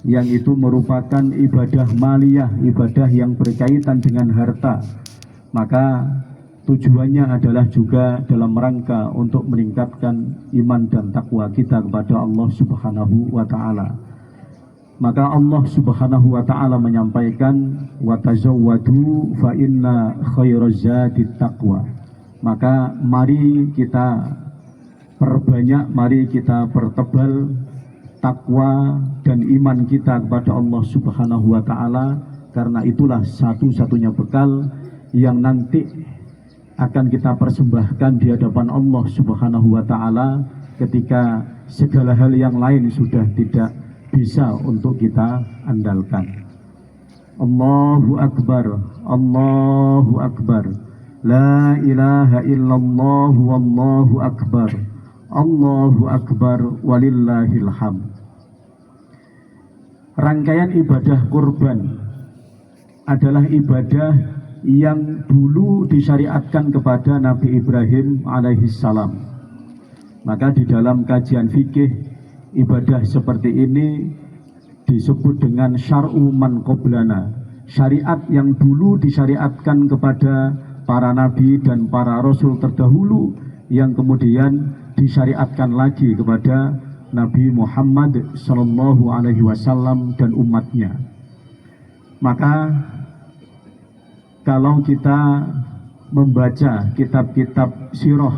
yang itu merupakan ibadah maliyah, ibadah yang berkaitan dengan harta, maka tujuannya adalah juga dalam rangka untuk meningkatkan iman dan takwa kita kepada Allah Subhanahu wa Ta'ala. Maka Allah Subhanahu wa Ta'ala menyampaikan, wa tazawwadu fa inna khairaz zadi taqwa. Maka mari kita perbanyak, mari kita pertebal takwa dan iman kita kepada Allah Subhanahu wa Ta'ala, karena itulah satu-satunya bekal yang nanti akan kita persembahkan di hadapan Allah Subhanahu wa Ta'ala ketika segala hal yang lain sudah tidak bisa untuk kita andalkan. Allahu Akbar, Allahu Akbar, la ilaha illallah wallahu akbar, Allahu Akbar walillahil hamd. Rangkaian ibadah kurban adalah ibadah yang dulu disyariatkan kepada Nabi Ibrahim alaihissalam. Maka di dalam kajian fikih, ibadah seperti ini disebut dengan syar'u man qoblana, syariat yang dulu disyariatkan kepada para nabi dan para rasul terdahulu, yang kemudian disyariatkan lagi kepada Nabi Muhammad Sallallahu Alaihi Wasallam dan umatnya. Maka kalau kita membaca kitab-kitab sirah,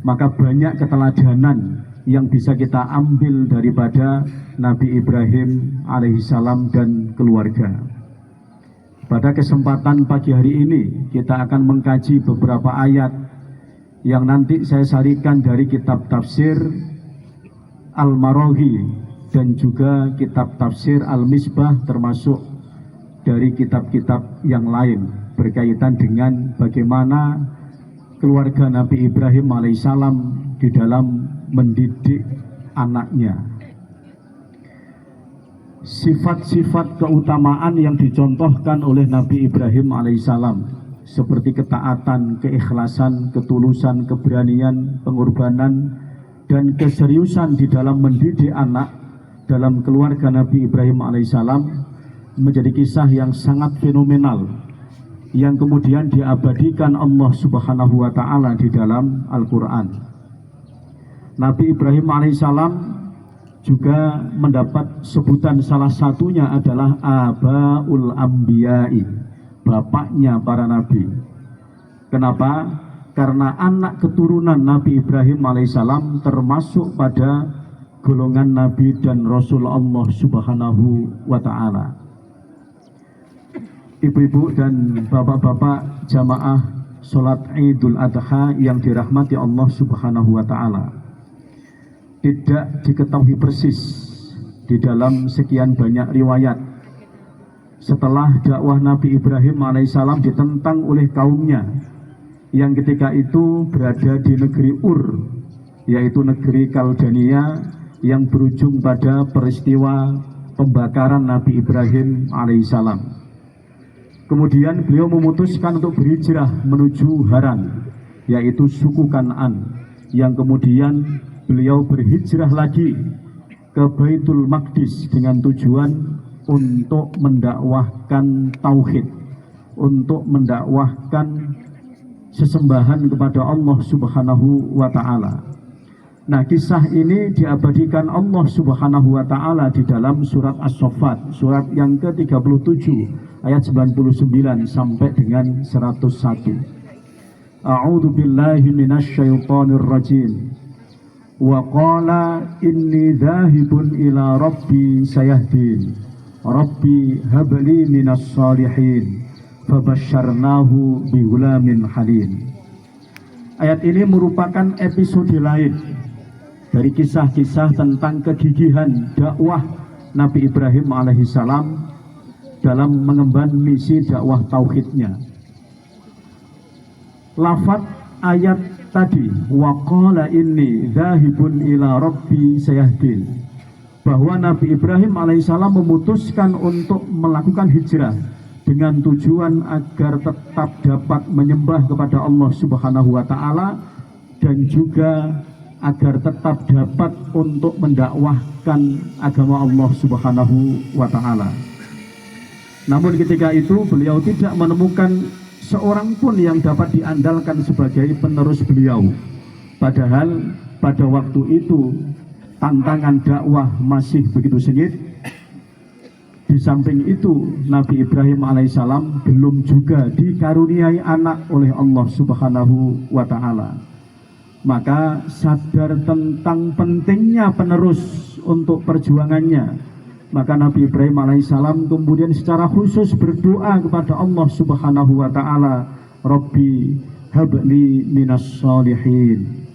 maka banyak keteladanan yang bisa kita ambil daripada Nabi Ibrahim alaihissalam dan keluarga. Pada kesempatan pagi hari ini kita akan mengkaji beberapa ayat yang nanti saya sarikan dari kitab tafsir Al-Maraghi dan juga kitab tafsir Al-Misbah, termasuk dari kitab-kitab yang lain berkaitan dengan bagaimana keluarga Nabi Ibrahim alaihissalam di dalam mendidik anaknya. Sifat-sifat keutamaan yang dicontohkan oleh Nabi Ibrahim alaihissalam seperti ketaatan, keikhlasan, ketulusan, keberanian, pengorbanan, dan keseriusan di dalam mendidik anak dalam keluarga Nabi Ibrahim alaihissalam menjadi kisah yang sangat fenomenal, yang kemudian diabadikan Allah Subhanahu wa Ta'ala di dalam Al-Quran. Nabi Ibrahim alaihissalam juga mendapat sebutan, salah satunya adalah Abaul Anbiya'i, bapaknya para nabi. Kenapa? Karena anak keturunan Nabi Ibrahim alaihissalam termasuk pada golongan Nabi dan Rasul Allah Subhanahu wa Ta'ala. Ibu-ibu dan bapak-bapak jamaah sholat Idul Adha yang dirahmati Allah Subhanahu wa Ta'ala, tidak diketahui persis di dalam sekian banyak riwayat setelah dakwah Nabi Ibrahim alaihissalam ditentang oleh kaumnya yang ketika itu berada di negeri Ur, yaitu negeri Kaldania, yang berujung pada peristiwa pembakaran Nabi Ibrahim alaihissalam. Kemudian beliau memutuskan untuk berhijrah menuju Haran, yaitu suku Kan'an, yang kemudian beliau berhijrah lagi ke Baitul Maqdis dengan tujuan untuk mendakwahkan tauhid, untuk mendakwahkan sesembahan kepada Allah Subhanahu wa Ta'ala. Nah, kisah ini diabadikan Allah Subhanahu wa Ta'ala di dalam surat As-Saffat, surat yang ke-37 ayat 99 sampai dengan 101. A'udzu billahi minasyaitonir rajim. Wa qala inni dzahibun ila rabbi sayahdin. Rabbi habli minas shalihin. Fabasyarnahu bigulamin halim. Ayat ini merupakan episode lain dari kisah-kisah tentang kegigihan dakwah Nabi Ibrahim alaihissalam dalam mengemban misi dakwah tauhidnya. Lafaz ayat tadi, wa qala inni dzahibun ila rabbi sayahdin, bahwa Nabi Ibrahim alaihissalam memutuskan untuk melakukan hijrah dengan tujuan agar tetap dapat menyembah kepada Allah Subhanahu wa Ta'ala dan juga agar tetap dapat untuk mendakwahkan agama Allah Subhanahu wa Ta'ala. Namun ketika itu beliau tidak menemukan seorang pun yang dapat diandalkan sebagai penerus beliau. Padahal pada waktu itu tantangan dakwah masih begitu sengit. Di samping itu Nabi Ibrahim alaihissalam belum juga dikaruniai anak oleh Allah Subhanahu wa Ta'ala. Maka sadar tentang pentingnya penerus untuk perjuangannya, maka Nabi Ibrahim alaihissalam kemudian secara khusus berdoa kepada Allah Subhanahu wa Ta'ala, Rabbi habli minas sholihin.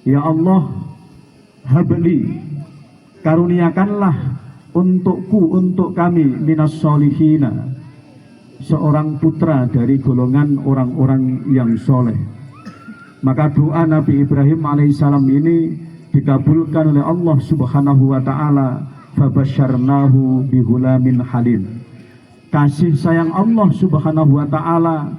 Ya Allah, habli, karuniakanlah untukku, untuk kami, minas sholihina, seorang putra dari golongan orang-orang yang soleh. Maka doa Nabi Ibrahim alaihissalam ini dikabulkan oleh Allah Subhanahu wa Ta'ala. Fabasyarnahu bihulamin halim. Kasih sayang Allah Subhanahu wa Ta'ala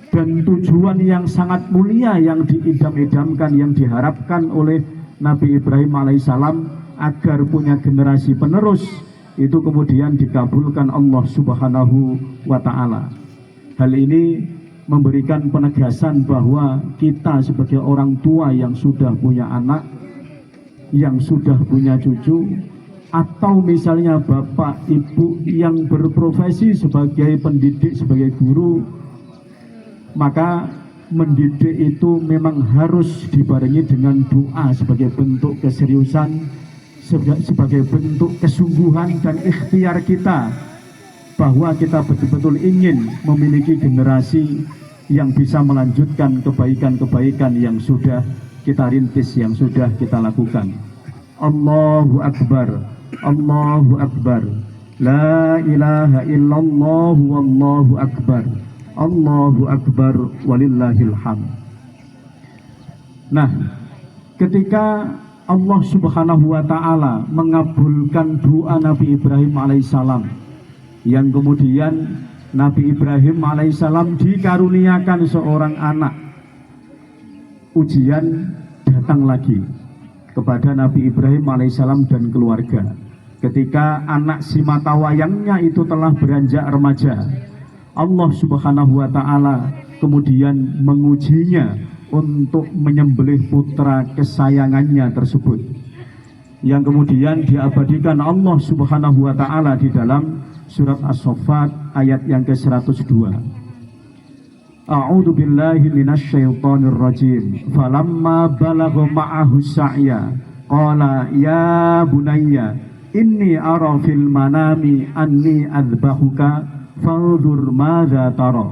dan tujuan yang sangat mulia yang diidam-idamkan, yang diharapkan oleh Nabi Ibrahim alaihissalam agar punya generasi penerus, itu kemudian dikabulkan Allah Subhanahu wa Ta'ala. Hal ini memberikan penegasan bahwa kita sebagai orang tua yang sudah punya anak, yang sudah punya cucu, atau misalnya bapak ibu yang berprofesi sebagai pendidik, sebagai guru, maka mendidik itu memang harus dibarengi dengan doa sebagai bentuk keseriusan, sebagai bentuk kesungguhan dan ikhtiar kita bahwa kita betul-betul ingin memiliki generasi yang bisa melanjutkan kebaikan-kebaikan yang sudah kita rintis, yang sudah kita lakukan. Allahu Akbar, Allahu Akbar, la ilaha illallah wallahu akbar, Allahu Akbar walillahil hamd. Nah, ketika Allah Subhanahu wa Ta'ala mengabulkan doa Nabi Ibrahim alaihissalam, yang kemudian Nabi Ibrahim alaihissalam dikaruniakan seorang anak, ujian datang lagi kepada Nabi Ibrahim alaihissalam dan keluarga. Ketika anak si mata wayangnya itu telah beranjak remaja, Allah Subhanahu wa Ta'ala kemudian mengujinya untuk menyembelih putra kesayangannya tersebut, yang kemudian diabadikan Allah Subhanahu wa Ta'ala di dalam surat As-Saffat ayat yang ke-102. A'udzu billahi minasyaitonir rajim. Falamma balagha ma'ahu sa'ya qala ya bunayya inni ara fil manami anni adzbahuka fanzur madza tara.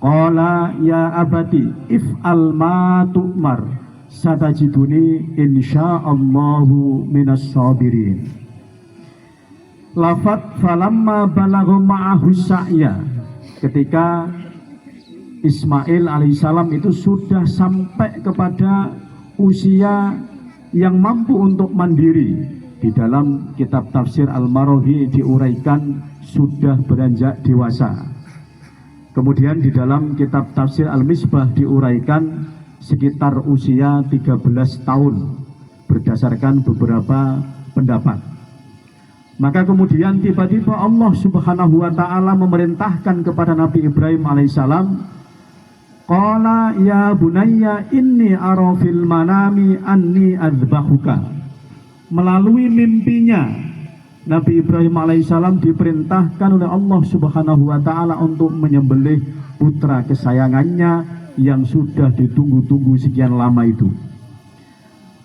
Qala ya abati if'al ma tu'mar satajiduni insyaallahu minas sabirin. Lafaz falamma balagha ma'ahu sa'ya, ketika Ismail alaihissalam itu sudah sampai kepada usia yang mampu untuk mandiri. Di dalam kitab tafsir Al-Maraghi diuraikan sudah beranjak dewasa. Kemudian di dalam kitab tafsir Al-Misbah diuraikan sekitar usia 13 tahun berdasarkan beberapa pendapat. Maka kemudian tiba-tiba Allah Subhanahu wa Ta'ala memerintahkan kepada Nabi Ibrahim alaihissalam, qala ya bunayya inni ara fil manami anni adzbahuka. Melalui mimpinya Nabi Ibrahim alaihissalam diperintahkan oleh Allah Subhanahu wa Ta'ala untuk menyembelih putra kesayangannya yang sudah ditunggu-tunggu sekian lama itu.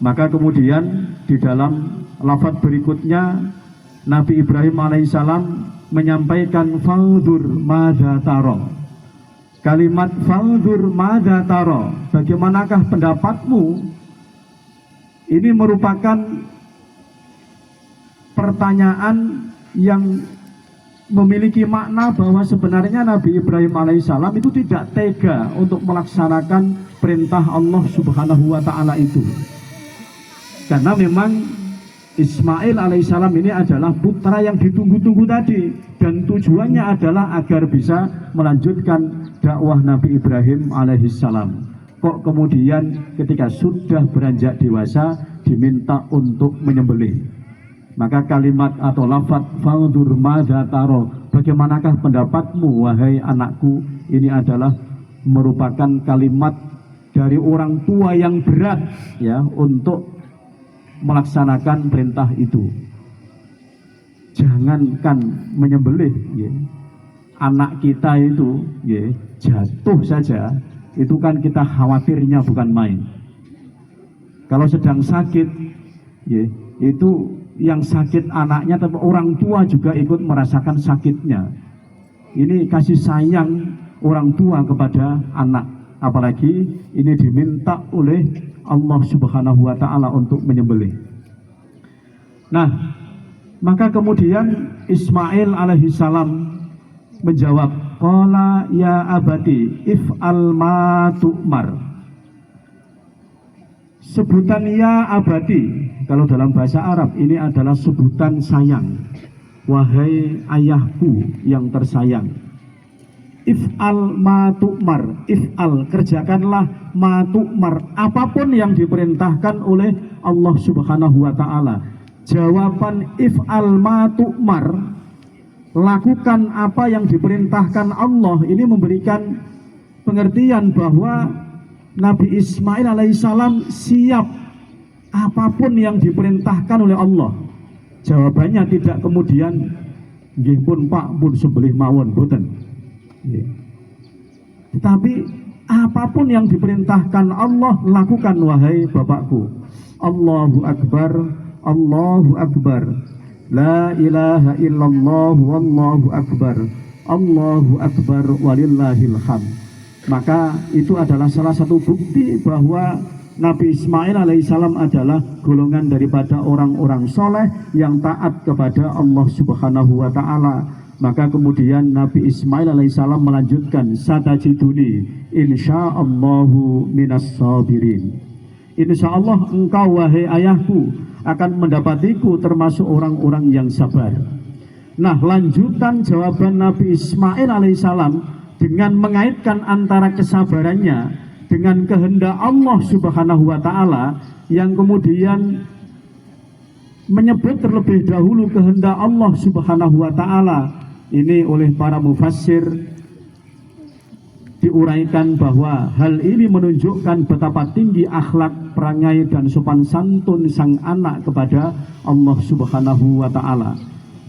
Maka kemudian di dalam lafaz berikutnya Nabi Ibrahim alaihissalam menyampaikan fanzur madza tara. Kalimat fanzur madza tara, bagaimanakah pendapatmu, ini merupakan pertanyaan yang memiliki makna bahwa sebenarnya Nabi Ibrahim alaihissalam itu tidak tega untuk melaksanakan perintah Allah Subhanahu wa Ta'ala itu, karena memang Ismail alaihissalam ini adalah putra yang ditunggu-tunggu tadi, dan tujuannya adalah agar bisa melanjutkan dakwah Nabi Ibrahim alaihissalam. kok kemudian ketika sudah beranjak dewasa diminta untuk menyembelih. Maka kalimat atau lafaz fandur madza taro, bagaimanakah pendapatmu wahai anakku, ini adalah merupakan kalimat dari orang tua yang berat ya untuk melaksanakan perintah itu. Jangankan menyembelih ya, anak kita itu ya, jatuh saja itu kan kita khawatirnya bukan main. Kalau sedang sakit ya, itu yang sakit anaknya, tapi orang tua juga ikut merasakan sakitnya. Ini kasih sayang orang tua kepada anak, apalagi ini diminta oleh Allah Subhanahu wa Ta'ala untuk menyembelih. Nah, maka kemudian Ismail alaihi salam menjawab, qala ya abati if'al ma tu'mar. Sebutan ya abati kalau dalam bahasa Arab ini adalah sebutan sayang. Wahai ayahku yang tersayang. If'al ma tu'mar, if'al, kerjakanlah ma tu'mar, apapun yang diperintahkan oleh Allah Subhanahu wa Ta'ala. Jawaban if'al ma tu'mar, lakukan apa yang diperintahkan Allah, ini memberikan pengertian bahwa Nabi Ismail alaihissalam siap apapun yang diperintahkan oleh Allah. Jawabannya tidak kemudian nggih pun Pak pun sembelih mawon boten. Tetapi apapun yang diperintahkan Allah lakukan wahai bapakku. Allahu Akbar, Allahu Akbar, la ilaha illallah wallahu akbar, Allahu Akbar walillahil hamd. Maka itu adalah salah satu bukti bahwa Nabi Ismail alaihissalam adalah golongan daripada orang-orang soleh yang taat kepada Allah Subhanahu wa Ta'ala. Maka kemudian Nabi Ismail alaihissalam melanjutkan, satajiduni insyaallahu minas sabirin. Insyaallah engkau wahai ayahku akan mendapatiku termasuk orang-orang yang sabar. Nah, lanjutan jawaban Nabi Ismail alaihissalam dengan mengaitkan antara kesabarannya dengan kehendak Allah Subhanahu wa Ta'ala, yang kemudian menyebut terlebih dahulu kehendak Allah Subhanahu wa Ta'ala. Ini oleh para mufassir diuraikan bahwa hal ini menunjukkan betapa tinggi akhlak, perangai dan sopan santun sang anak kepada Allah Subhanahu wa Ta'ala.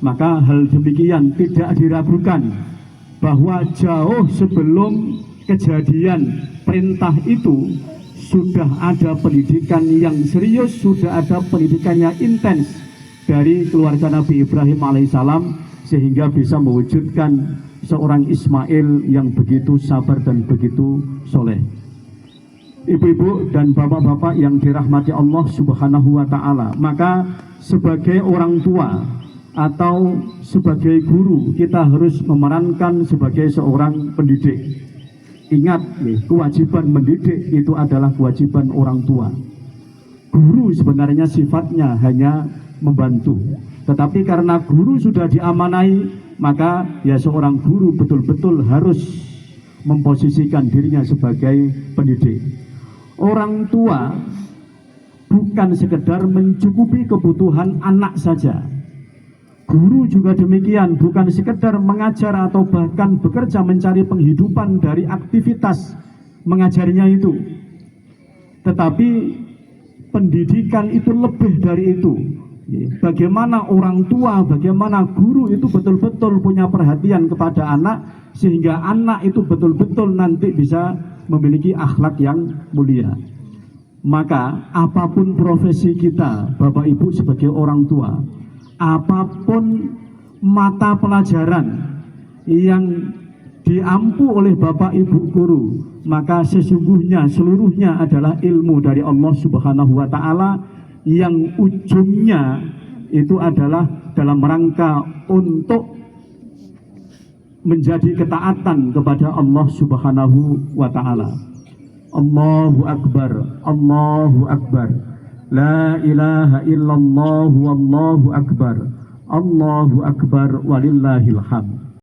Maka hal demikian tidak diragukan bahwa jauh sebelum kejadian perintah itu sudah ada pendidikan yang serius, sudah ada pendidikan yang intens dari keluarga Nabi Ibrahim alaihissalam, sehingga bisa mewujudkan seorang Ismail yang begitu sabar dan begitu soleh. Ibu-ibu dan bapak-bapak yang dirahmati Allah Subhanahu wa Ta'ala, maka sebagai orang tua atau sebagai guru kita harus memerankan sebagai seorang pendidik. Ingat, kewajiban mendidik itu adalah kewajiban orang tua. Guru sebenarnya sifatnya hanya membantu, tetapi karena guru sudah diamanai, maka ya seorang guru betul-betul harus memposisikan dirinya sebagai pendidik. Orang tua bukan sekedar mencukupi kebutuhan anak saja. Guru juga demikian, bukan sekedar mengajar atau bahkan bekerja mencari penghidupan dari aktivitas mengajarnya itu. Tetapi pendidikan itu lebih dari itu. Bagaimana orang tua, bagaimana guru itu betul-betul punya perhatian kepada anak, sehingga anak itu betul-betul nanti bisa memiliki akhlak yang mulia. Maka apapun profesi kita, Bapak Ibu sebagai orang tua, apapun mata pelajaran yang diampu oleh Bapak Ibu guru, maka sesungguhnya seluruhnya adalah ilmu dari Allah Subhanahu wa Ta'ala, yang ujungnya itu adalah dalam rangka untuk menjadi ketaatan kepada Allah Subhanahu wa Ta'ala. Allahu Akbar, Allahu Akbar, la ilaha illallah wallahu akbar, Allahu Akbar walillahil hamd.